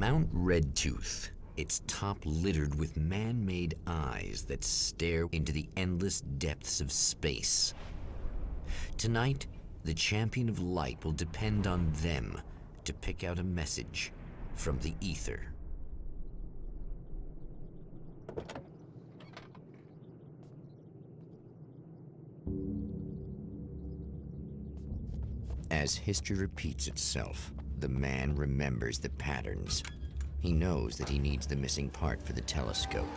Mount Redtooth, its top littered with man-made eyes that stare into the endless depths of space. Tonight, the Champion of Light will depend on them to pick out a message from the ether. As history repeats itself, the man remembers the patterns. He knows that he needs the missing part for the telescope.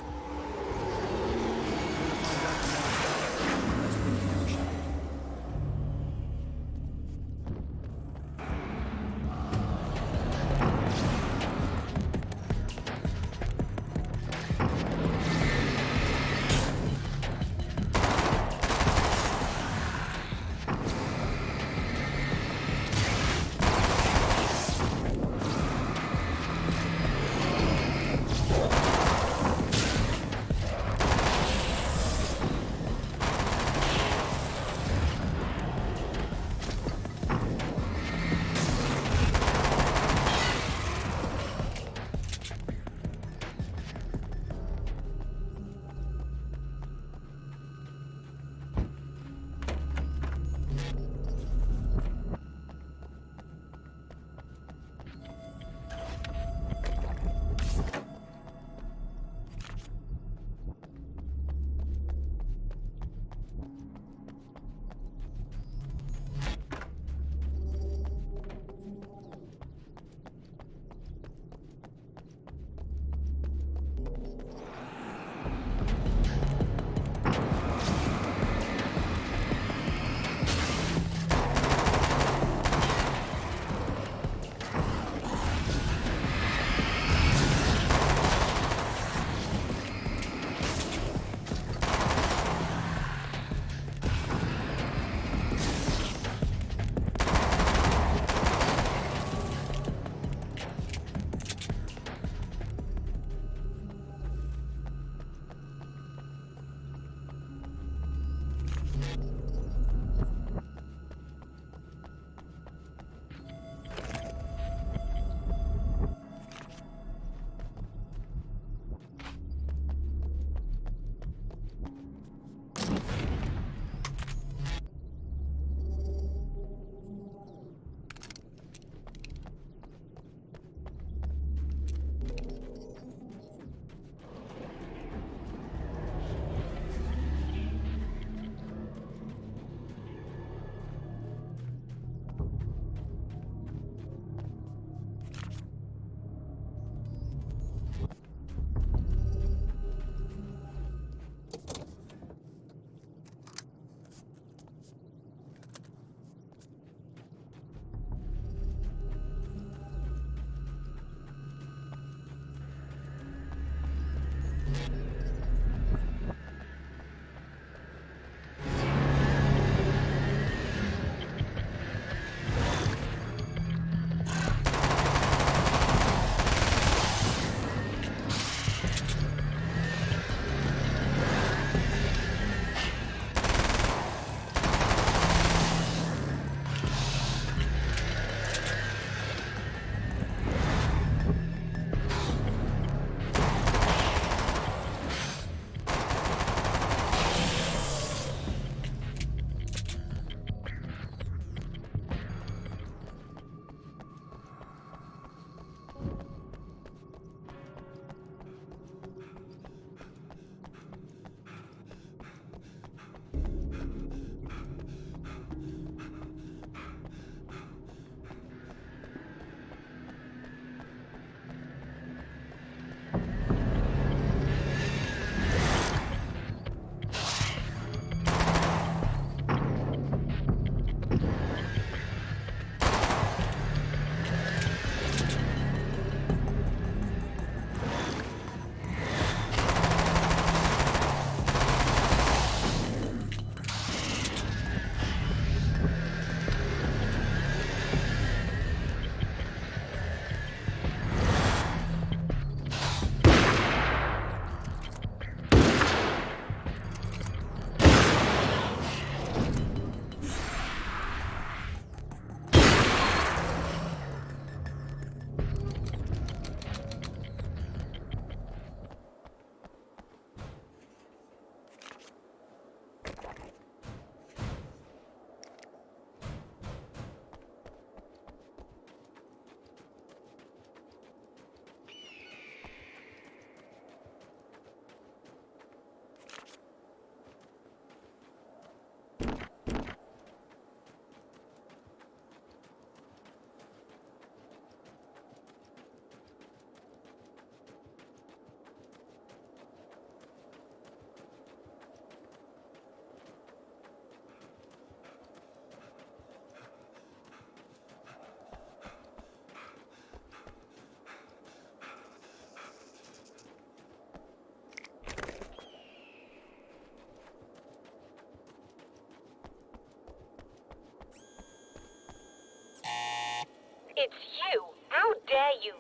It's you! How dare you!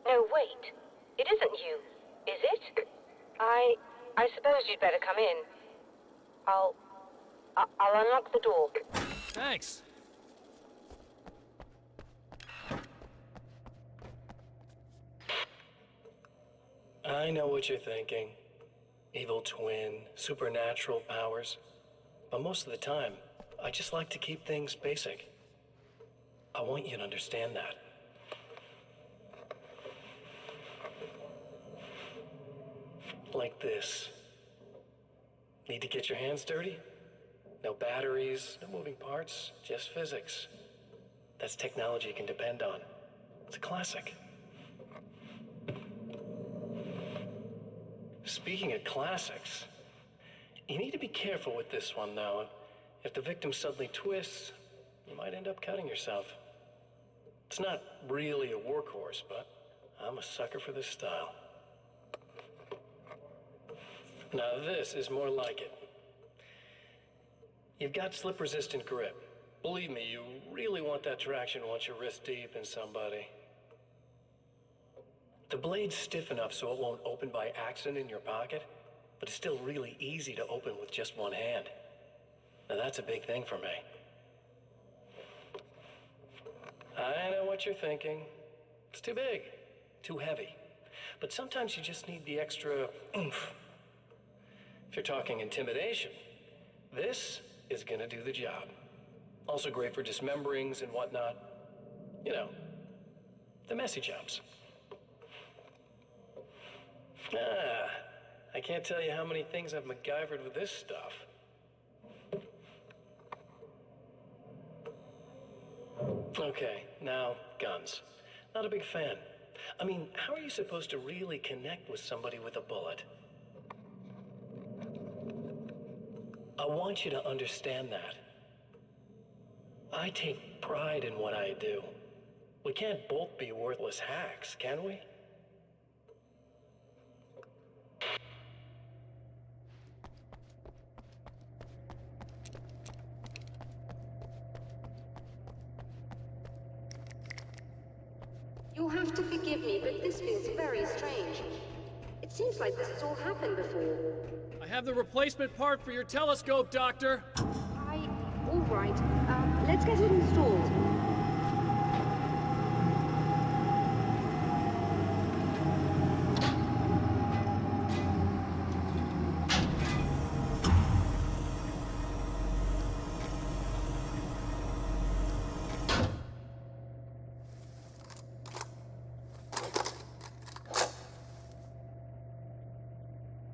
No, wait. It isn't you, is it? I suppose you'd better come in. I'll unlock the door. Thanks. I know what you're thinking. Evil twin, supernatural powers. But most of the time, I just like to keep things basic. I want you to understand that. Like this. Need to get your hands dirty? No batteries, no moving parts, just physics. That's technology you can depend on. It's a classic. Speaking of classics, you need to be careful with this one, though. If the victim suddenly twists, you might end up cutting yourself. It's not really a workhorse, but I'm a sucker for this style. Now this is more like it. You've got slip-resistant grip. Believe me, you really want that traction once you're wrist deep in somebody. The blade's stiff enough so it won't open by accident in your pocket, but it's still really easy to open with just one hand. Now that's a big thing for me. I know what you're thinking. It's too big, too heavy. But sometimes you just need the extra oomph. If you're talking intimidation, this is gonna do the job. Also great for dismemberings and whatnot. You know, the messy jobs. I can't tell you how many things I've MacGyvered with this stuff. Okay, now, guns. Not a big fan. I mean, how are you supposed to really connect with somebody with a bullet? I want you to understand that. I take pride in what I do. We can't both be worthless hacks, can we? You'll have to forgive me, but this feels very strange. It seems like this has all happened before. I have the replacement part for your telescope, Doctor. All right. Let's get it installed.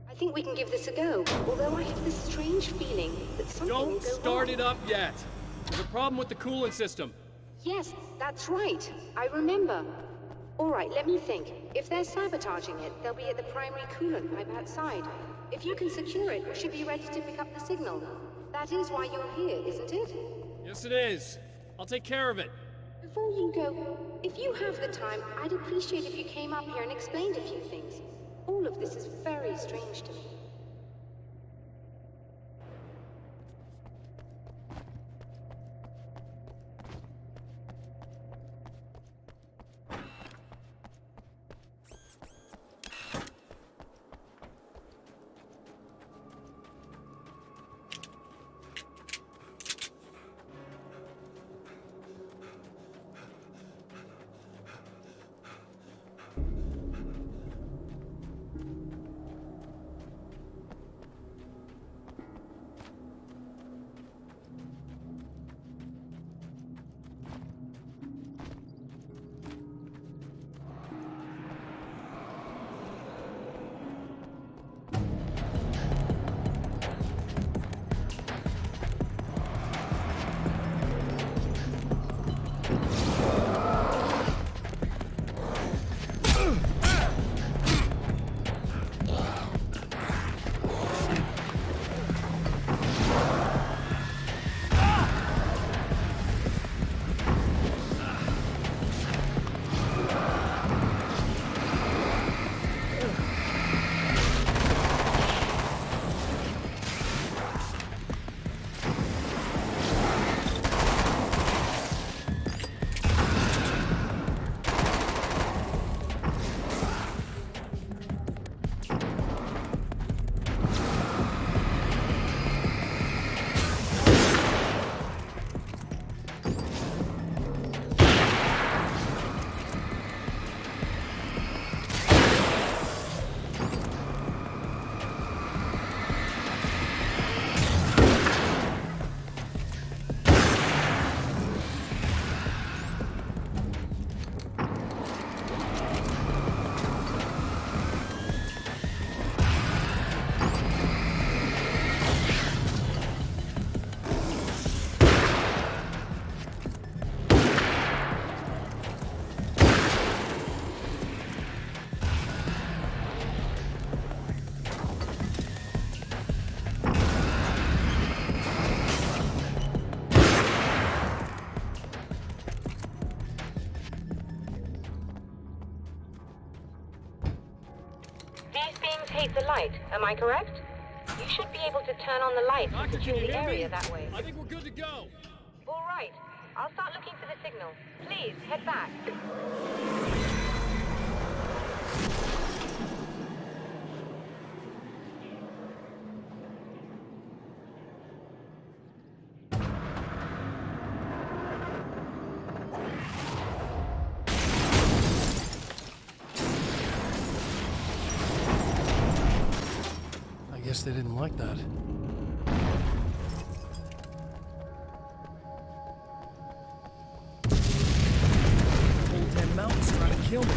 I think we can give this a go, although I have this strange feeling that something will Don't go start wrong. it up yet. There's a problem with the coolant system. Yes, that's right. I remember. All right, let me think. If they're sabotaging it, they'll be at the primary coolant pipe outside. If you can secure it, we should be ready to pick up the signal. That is why you're here, isn't it? Yes, it is. I'll take care of it. Before you go, if you have the time, I'd appreciate if you came up here and explained a few things. All of this is very strange to me. These beams hate the light, am I correct? You should be able to turn on the lights and Doctor, secure can you the hear area me? that way. I think we're good to go. All right. I'll start looking for the signal. Please, head back. I guess they didn't like that. Whole damn mountain's trying to kill me.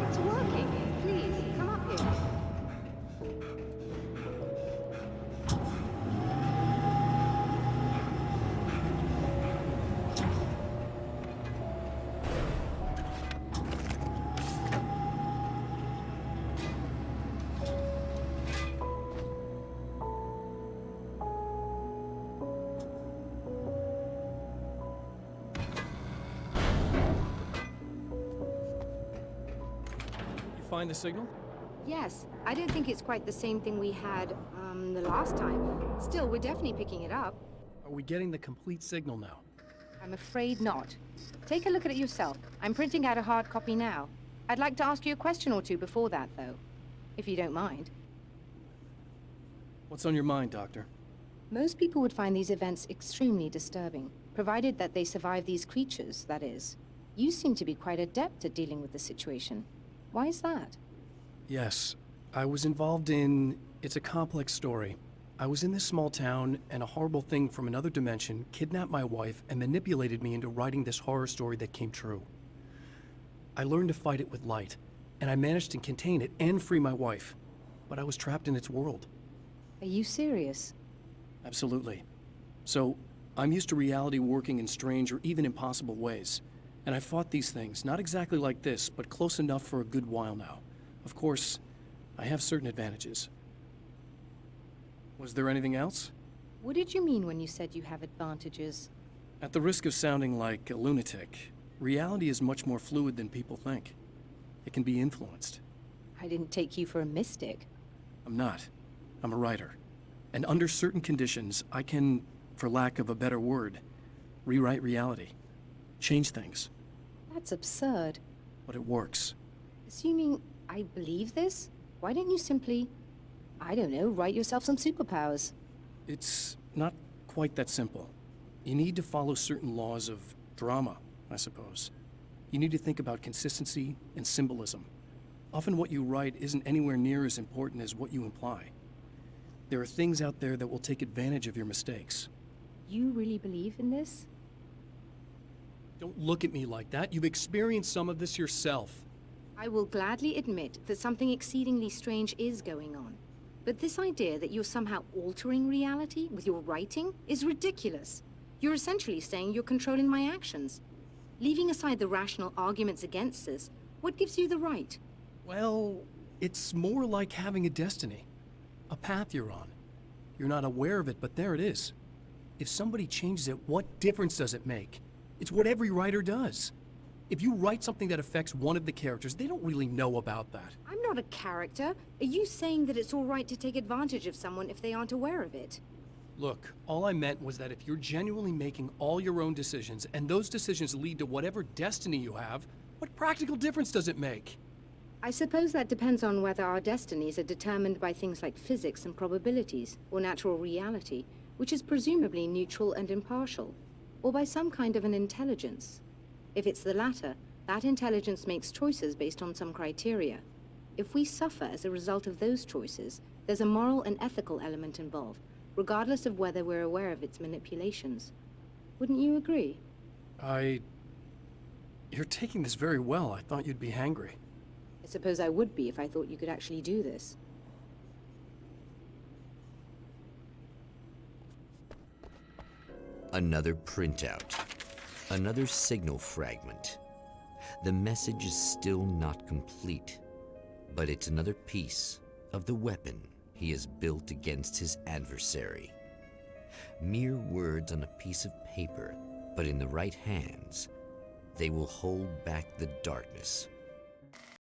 It's working. Please, come up here. You find the signal? Yes, I don't think it's quite the same thing we had, the last time. Still, we're definitely picking it up. Are we getting the complete signal now? I'm afraid not. Take a look at it yourself. I'm printing out a hard copy now. I'd like to ask you a question or two before that, though. If you don't mind. What's on your mind, Doctor? Most people would find these events extremely disturbing, provided that they survive these creatures, that is. You seem to be quite adept at dealing with the situation. Why is that? Yes, I was involved in... It's a complex story. I was in this small town, and a horrible thing from another dimension kidnapped my wife and manipulated me into writing this horror story that came true. I learned to fight it with light, and I managed to contain it and free my wife. But I was trapped in its world. Are you serious? Absolutely. So, I'm used to reality working in strange or even impossible ways. And I fought these things, not exactly like this, but close enough for a good while now. Of course, I have certain advantages. Was there anything else? What did you mean when you said you have advantages? At the risk of sounding like a lunatic, reality is much more fluid than people think. It can be influenced. I didn't take you for a mystic. I'm not. I'm a writer. And under certain conditions, I can, for lack of a better word, rewrite reality. Change things. That's absurd. But it works. Assuming I believe this, why don't you simply, I don't know, write yourself some superpowers? It's not quite that simple. You need to follow certain laws of drama, I suppose. You need to think about consistency and symbolism. Often what you write isn't anywhere near as important as what you imply. There are things out there that will take advantage of your mistakes. You really believe in this? Don't look at me like that. You've experienced some of this yourself. I will gladly admit that something exceedingly strange is going on. But this idea that you're somehow altering reality with your writing is ridiculous. You're essentially saying you're controlling my actions. Leaving aside the rational arguments against this, what gives you the right? Well, it's more like having a destiny. A path you're on. You're not aware of it, but there it is. If somebody changes it, what difference does it make? It's what every writer does. If you write something that affects one of the characters, they don't really know about that. I'm not a character. Are you saying that it's all right to take advantage of someone if they aren't aware of it? Look, all I meant was that if you're genuinely making all your own decisions, and those decisions lead to whatever destiny you have, what practical difference does it make? I suppose that depends on whether our destinies are determined by things like physics and probabilities, or natural reality, which is presumably neutral and impartial, or by some kind of an intelligence. If it's the latter, that intelligence makes choices based on some criteria. If we suffer as a result of those choices, there's a moral and ethical element involved, regardless of whether we're aware of its manipulations. Wouldn't you agree? You're taking this very well. I thought you'd be hangry. I suppose I would be if I thought you could actually do this. Another printout. Another signal fragment. The message is still not complete, but it's another piece of the weapon he has built against his adversary. Mere words on a piece of paper, but in the right hands, they will hold back the darkness